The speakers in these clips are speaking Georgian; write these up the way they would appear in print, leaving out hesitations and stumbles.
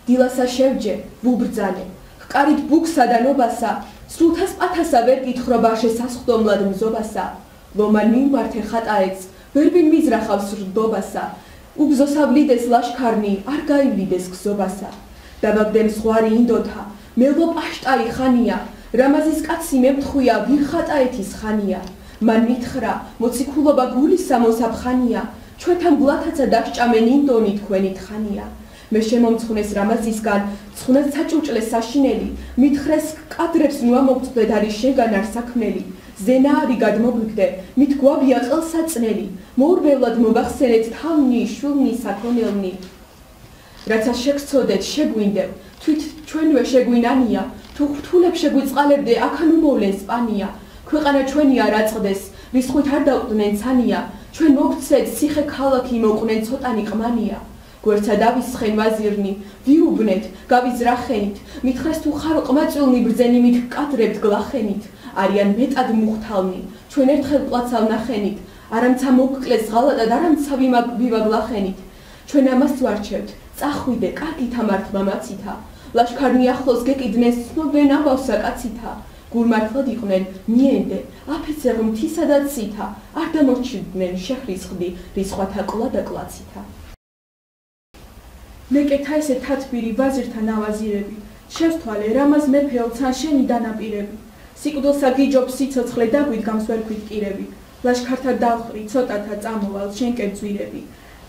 დილასა შევჯე, ვუბრძალე, ჰყარით ბუქსა და ნობასა, სრულთას პათასა ვერ კითხრობა შესასხდომლად მზობასა, ლომან მიმართე ხატაეც, ვერბინ მიზრახავს რდობასა, უგზოსავლიდეს ლაშქარნი, არ გაივლიდეს გზობასა, დაბაგდენ ზღვარი ინდოთა, მელო პაშტარი ხანია, რამაზის კაცი მემთხვია, ვინ ხატაეთის ხანია, მან მითხრა, მოციქულობა გულისა მოსაფხანია, ჩვენთან გლათაცა დასჭამენ ინდონი თქვენი თხანია. მე შემომცხვნეს რამაზისგან, ცხვნად საჭუჭლეს საშინელი, მითხრეს კადრებს ნუ ამოგწვდეთ არის შენგან არ საქმნელი, ზენა არი გადმოგვიგდე, მით გვაბია ყელსაწნელი, მოურბევლად მოგახსენეთ თავნი, შვილნი, საქონელნი. რაცა შეგცოდეთ, შეგვინდევ, თვით ჩვენვე შეგვინანია, თუ ღვთულებ შეგვიწყალებდე, აქან უმოვლენ სპანია, ქვეყანა ჩვენი არ აწყდეს, ვის ხვით არ დავყდნენ ცანია, ჩვენ მოგცეთ, ციხე ქალაქი მოყვნენ ცოტანი ყმანია. გვერცა დავისხენ ვაზირნი, ვიუბნეთ, გავიზრახენით, მითხრეს თუ ხარ ყმაწვილნი ბრძენი მით კადრებთ გლახენით, არიან მეტად მუხთალნი, ჩვენ ერთხელ პლაცავ ნახენით, არამცა მოგკლეს ღალატად, არამცა ვივაგლახენით, ჩვენ ამას ვარჩევთ, წახვიდე, კარგით ამართ მამაცითა, ლაშქარნი ახლოს გეკიდნენ, ცნობენ ამბავსა კაცითა, გულმართლად იყვნენ, მიენდე, აფიცერ მთისა და ცითა, არ დამორჩილდნენ შეხრისხდი, რისხვათა კლა და კლაცითა. მეკეთა ესე თათბირი ვაზირთა ნავაზირები, შევთვალე, რამაზ მეფეო ცან შენი დანაპირები, სიკვდილსა გიჯობ სიცოცხლე დაგვიდგამს ვერ ქვიტკირები, ლაშქართა დავხრი, ცოტათა წამოვალ შენ კერძვირები,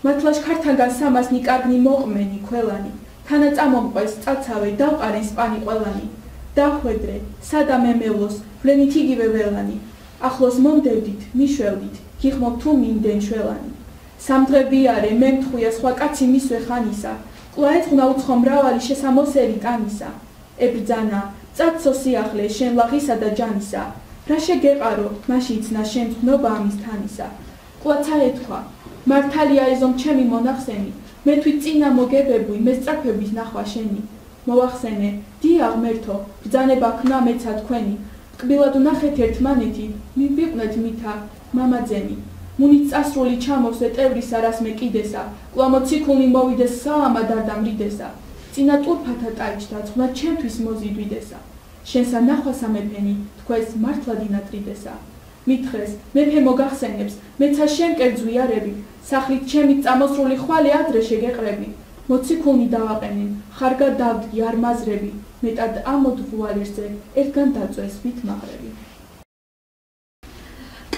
მათ ლაშქართანგან სამასნი კარგნი მოყმენი, ქველანი, თანა წამომყვეს, წაცავე, დავყარენ სპანი ყველანი, დახვედრე, სადა მემევლოს, ვლენით იგივე ველანი, ახლოს მომდევდით, მიშველდით, გიხმობ თუ მინდენ შველანი. სამდღები არე, მემთხვია სხვა კაცი მისვე ხანისა, ყლა ეწყნა უცხო მრავალი შესამოსერი ტანისა. ებრძანა, წაცო სიახლე, შენ ლაღისა და ჯანისა, რა შეგეყარო, მაში იცნა შენ ცხნობა ამის თანისა. ყლაცა ეთქვა, მართალია ეზომ ჩემი მონახსენი, მე თვით წინა მოგებებუი, მე სწრაფების ნახვა შენი. მოვახსენე, დიაღ მერთო, ბრძანება ქნა მეცა თქვენი, ტკბილად ვნახეთ ერთმანეთი, მივიყვნეთ მითა, მამაძენი. მუნით წასრული ჩამოვსე ტევრის არას მე კიდესა, ყლა მოციქულნი მოვიდეს საამად არ დამრიდესა, წინა ტურფათა ტაიჩთა, ცხვნად ჩემთვის მოზიდვიდესა, შენსა ნახვასა მეფენი, თქვენს მართლად ინატრიდესა. მითხრეს, მეფე მოგახსენებს, მეცა შენ კერძვიარები, სახლით ჩემით წამოსრული ხვალე ადრე შეგეყრები, მოციქულნი დავაყენენ, ხარგად დავდგი არ მაზრები, მეტად ამოდ ვუალერსზე, ერთგან დაწვეს ვით მაყრები.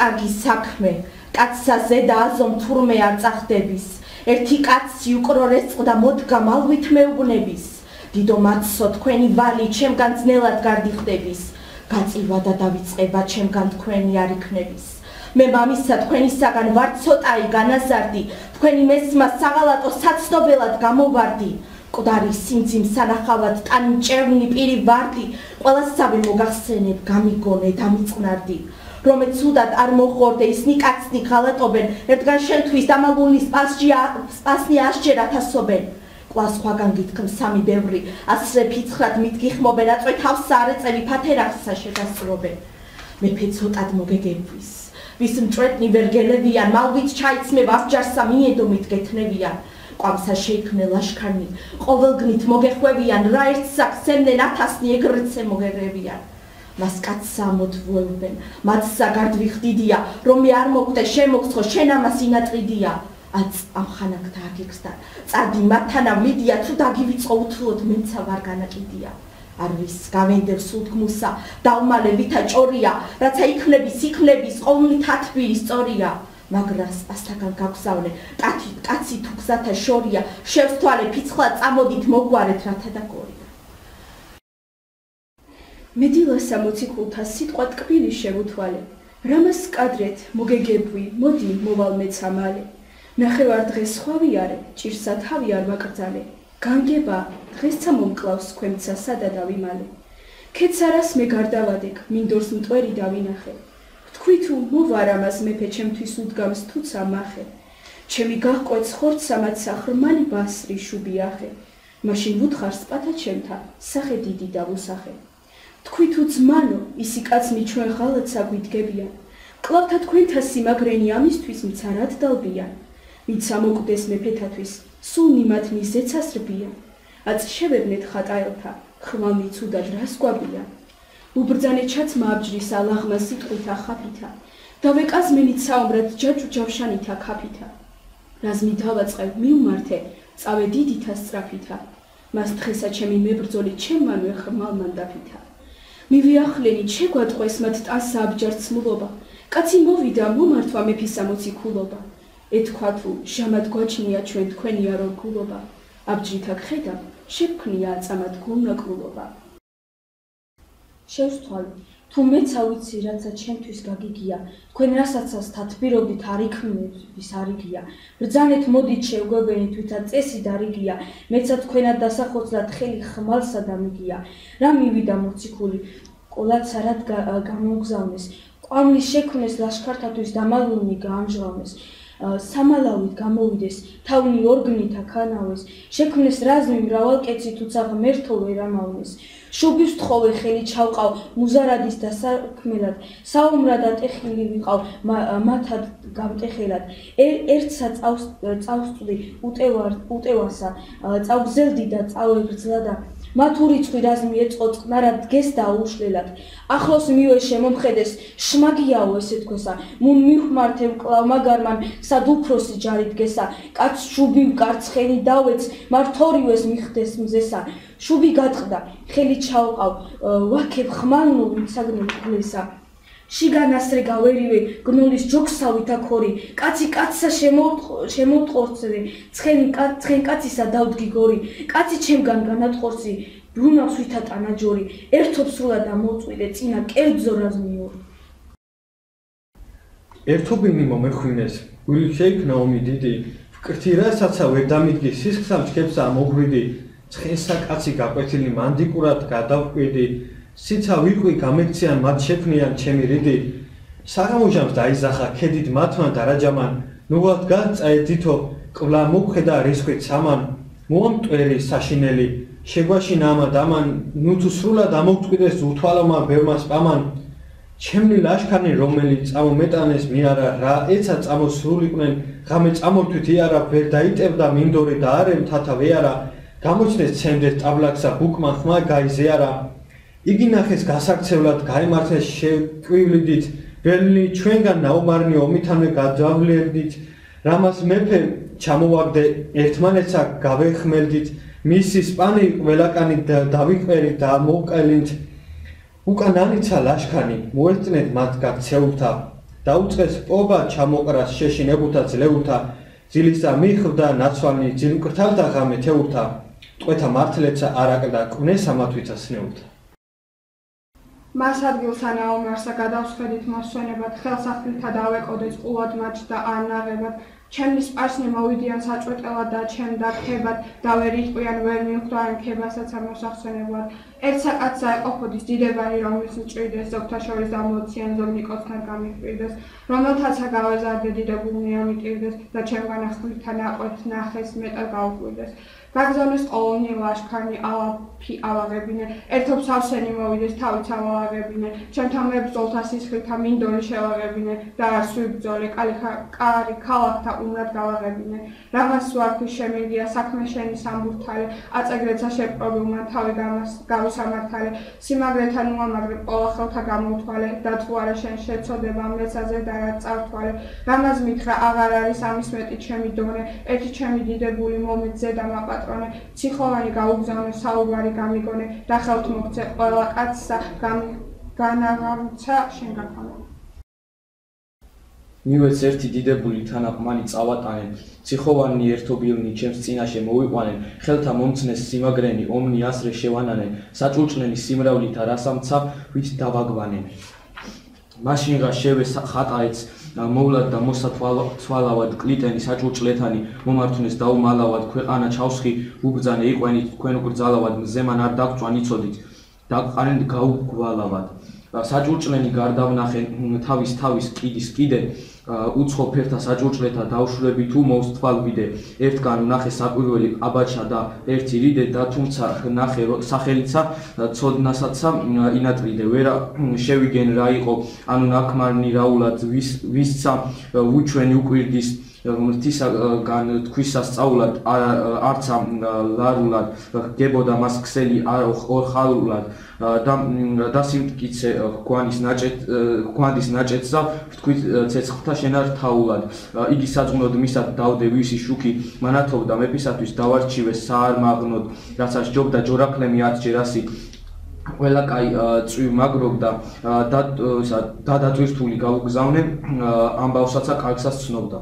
კარგი საქმე, კაცსა ზედა აზომ თურმე არ წახდების, ერთი კაცი უკრორეს წყდა მოდგა მალვით მეუბნების, დიდო მაცსო თქვენი ვალი ჩემგან ძნელად გარდიხდების, გაწილვა და დავიწყება ჩემგან თქვენი არ იქნების. მე მამისა თქვენისაგან ვარ ცოტაი განაზარდი, თქვენი მესმა საღალატო საცნობელად გამოვარდი, მკვდარი სიმძიმ სანახავად ტანი მჭევნი პირი ვარდი, ყველასავე მოგახსენებ, გამიგონე, დამიწყნარდი. რომე ცუდად არ მოხორდე ისნი კაცნი ღალატობენ, ერთგან შენთვის დამალული სპასნი ასჯერ ათასობენ. ყლა სხვაგან გითქმ სამი ბევრი, ასრე ფიცხრად მითგიხმობენ, აწვე თავსა არ ეწევი ფათერახსა შეგასწრობენ. მეფე ცოტად მოგეგებვის, ვის მჭვრეტნი ვერ გელევიან, მალვით ჩაიცმევ აბჯარსა მიედო მითგეთნევიან. ყვამსა შეიქმნე ლაშქარნი, ყოველგნით მოგეხვევიან, რა ერთ საქს სცემდნენ ათასნი ეგრეთზე მოგერევიან. მას კაცს ამოთვევენ, მათ საგარდ ვიხდიდია, რომ მე არ მოკვდე, შემოგცხო, შენ ამას ინატყიდია. აც ამხანაგ დაგიგსდა, წადი მათთანა ვლიდია, თუ დაგივიწყო უთლოდ, მეცა ვარ განაკიდია. არვის გავენდევ სულთგმულსა, დავმალე ვითა ჭორია, რაცა იქნების, ყოვლი თათბირი სწორია. მაგრა სპასთაგან გაგზავნე, კაცი თუ გზათა შორია, შევსთვალე ფიცხლა, წამოდით მოგვარეთ, რათა და გორია. მედილასა მოციქულთა სიტყვა ტკბილი შევუთვალე, რამას კადრეთ მოგეგებვი, მოდი მოვალ მეცა მალე. ნახევარ დღეს სხვავი არე, ჭირსა თავი არ ვაკრძალე. განგება, დღესცა მომკლავს ქვემცა სადა დავიმალე. ქეცარას მე გარდავადეკ, მინდორს მტვერი დავინახე. თქვი თუ მოვარ ამას მეფე ჩემთვის უდგამს თუცა მახე. ჩემი გაჰყვეც ხორცსა მაცა ხრმალი ბასრი შუბიახე. მაშინ ვუთხარ სპათა ჩემთა, სახე დიდი დავუსახე. თქვი თუ ძმანო, ისი კაცნი ჩვენ ღალატსა გვიდგებიან. კლავთა თქვენთა სიმაგრენი ამისთვის მცარად დალბიან. მიცა მოკვდეს მეფეთათვის, სულ ნიმათ მიზეცას რბიან. აც შევებნეთ ხატაელთა, ხმალნი ცუდად რას გვაბიან. უბრძანე ჩაცმა აბჯრისა ლაღმა სიტყვითა ხაფითა, დავეკაზმენით საომრად ჯაჭუ ჯავშანითა ქაფითა. რაზმი დავაწყევ მიუმართე, წავე დიდითა სწრაფითა, მას დღესა ჩემი მებრძოლი ჩემმანვე ხმალმან დაფითა. მივიახლენით შეგვატყვეს მათ ტანსა აბჯარცმულობა, კაცი მოვიდა მომართვა მეფისა მოციქულობა. ეთქვა თუ ჟამად გვაჩნია ჩვენ თქვენი არორგულობა, აბჯრითა გხედავ, შევქმნია აწამად გულნაკრულობა. შევსთვალე, თუ მეცა ვიცი, რაცა ჩემთვის გაგიგია, თქვენ რასაც თათბირობდით არ იქმნების არიგია. ბრძანეთ მოდით შევგვებენით, ვითაც წესი დარიგია, მეცა თქვენად დასახოცლად ხელი ხმალსა დამიგია. რა მივიდა მოციქული, ყოლად სარად გამოგზავნეს, ყვავლის შექმნეს ლაშქართათვის დამალულნი გაამჟღავნეს. სამალავით გამოვიდეს, თავნი ორგნითა ქანავეს, შექმნეს რაზმი მრავალკეცი, თუცა ღმერთო ვერ ამავნეს. შუბის თხოვე ხელი ჩავყავ მუზარადის დასაქმელად, საომრად ატეხილი ვიყავ მათად გამტეხელად. ერთსა წავსწვდი უტევასა, წავგზელდი და წავეგრძლადა. მათ ურიცხვი რაზმი ეწყო წყნარად დგეს და აუშლელად. ახლოს მივე შემომხედეს, შმაგიაო ესე თქვესა, მუნ მივხმართე მკლავ მაგარმან, სად უფროსი ჯარი დგესა. კაც შუბი ვკარცხენი დავეც, მართორივეს მიხდეს მზესა. შუბი გატყდა, ხელი ჩავყავ, ვაქებ ხმალნო ვინცაგნო გლესა. შიგანასრე გავერივე, გნოლის ჯოქსავითა ქორი, კაცი კაცსა შემოტყორცე, ცხენ კაცისა დავდგი გორი, კაცი ჩემგან განატყორცი, ბრუნავს ვითა ტანაჯორი, ერთობ სრულად ამოვწვიდე, წინა კერძო რაზმი ორი. ერთობინი მომეხვინეს, გული შეიქმნა ომი დიდი, ვკრთი რასაცა ვერ დამიდგი, სისხლსა მჩქებსა მოგვიდი, ცხენსა კაცი გაკვეთილი მანდიკურად გადავკვიდი, სიცა ვიყვი გამექციან მათ შექმნიან ჩემი რიდი. საღამოჟამს დაიზახა ქედით მათმა დარაჯამან, ნუღალთ გაწაედითო კვლა მოგხედა რისხვით სამან. მოამტვერი საშინელი, შეგვაშინა ამად ამან, ნუ თუ სრულად ამოვწყვიდეს უთვალომა ბევრმა სპამან. ჩემნი ლაშქანი რომელიც წამომეტანეს მიარა, რა ეცა წამოსრულიყვნენ, ღამე წამორთვით იარა, ვერ დაიტევდა მინდორი და არე მთათა ვეარა, გამოჩნდეს ცემდეს ტაბლაკსა ბუკმა ხმა გაიზეარა. იგი ნახეს გასაქცევლად გაემართეს შეკვივლიდით, ველნი ჩვენგან ნაუმარნი ომითანვე გადავლერდით, რამას მეფე ჩამოვაგდე ერთმანეთსა გავეხმელდით, მისი სპანი ყველაკანი დავიყვერით და მოვყელით. უკან ანიცა ლაშქანი, მოერწნეთ მათ გაქცეულთა, დაუწყეს პობა ჩამოყრას შეშინებულთა ძლეულთა, ძილისა მიხვდა ნაცვალნი ძილმკრთალთა ღამე თეულთა, ტყვეთა მართლეცა არაკლდა კვნესა მათვიცა სნეულთა. მას ადგილსა ნაომარსა გადავსხედით მოსვენებად, ხელსახვილთა დავეკოდეს ყულად მათ და არ ნაღებად, ჩემი სპარსნი მოვიდიან საწვეტელად და ჩემ დაქებად, და ვერ იტყვიან ვერ მივხვდიან ქებასაცა მოსახსენებლად. ერთსა კაცსა ეყოფოდის დიდებანი, რომლის მჭირდეს, ზოგთა შორის დამლოციან, ზოგ ნიკოსთან გამიკვირდეს, რომელთაცა გავეზარდე დიდებულნი ამიტირდეს და ჩემგან ახვილთა ნაყვეთ ნახეს მეტად გაუკვირდეს. გაგზავნეს ყოველნი ლაშქანი, ალაფი ავაღებინე, ერთობ სავსენი მოვიდეს, თავიც ავაღებინე, ჩემთა მებრძოლთა სისხლთა მინდორი შევაღებინე და არ სვიბრძოლე, კარი ქალაქთა უმრად გავაღებინე. რამაც ვარქვის შემიგია საქმე შენი სამბურთალე, აწეგრეცა შეპყრობილმა თავი გავისამართალე, სიმაგრეთან უამაგრე ყოლა ხელთა გამოვთვალე, და თუ არა შენ შეცოდება მეცაზე და რა წავთვალე. რამაც მითხრა აღარ არის ამის მეტი ჩემი დონე, ერთი ჩემი დიდებული მომეც ზედა მაპატრონე, ციხოვანი გაუგზავნე საუბარი გამიგონე, და ხელთ მოგცე ყველა კაცსა განაღამცა შენ გაქონე. მივეც ერთი დიდებული თანაყმანი წავატანენ, ციხოვანი ერთობილნი ჩემს წინაშე მოვიყვანენ, ხელთა მომცნეს სიმაგრენი ომნი ასრე შევანანენ, საჭურჭლენი სიმრავლითა რასამცა ვით დავაგვანენ. მაშინღა შევე ხატაეც მოვლად და მოსათვალავად კლიტენი საჭურჭლეთანი მომართუნეს დაუმალავად ქვეყანა ჩავსხი უბრძანე იყვენით თქვენ უკრძალავად მზემან არ დაგწვან იცოდით დაგყარენ გაუგვალავად. საჭურჭლენი გარდავნახენ თავის კიდის კიდე უცხო ფერთა საჭურჭლეთა დავშვრები თუ მოვსთვალვიდე ერთგან ვნახე საკვირველი აბაჩა და ერთი რიდე და თუმცა ნახე სახელიცა ცოდნასაცა ინატრიდე ვერა შევიგენ რა იყო ანუ ნაკმარნი რაულად ვისცა უჩვენი უკვირდის მრთისაგან თქვისა სწავლად არცა ლარულად გებოდა მას ქსელი ორხალულად და სიმტკიცე გვანდის ნაჭეთსა ვთქვით ცეცხლთა შენარ თაულად იგი საძღვნოდ მისად დავდე ვისი შუქი მანათობდა მეფისათვის დავარჩივე საარმაღნოდ რაც არ სჯობდა ჯორაკლემი ათჯერასი ყველა კაი წვივ მაგრობდა და დადატვირთული გავუგზავნე ამბავსაცა კარგსაც ცნობდა.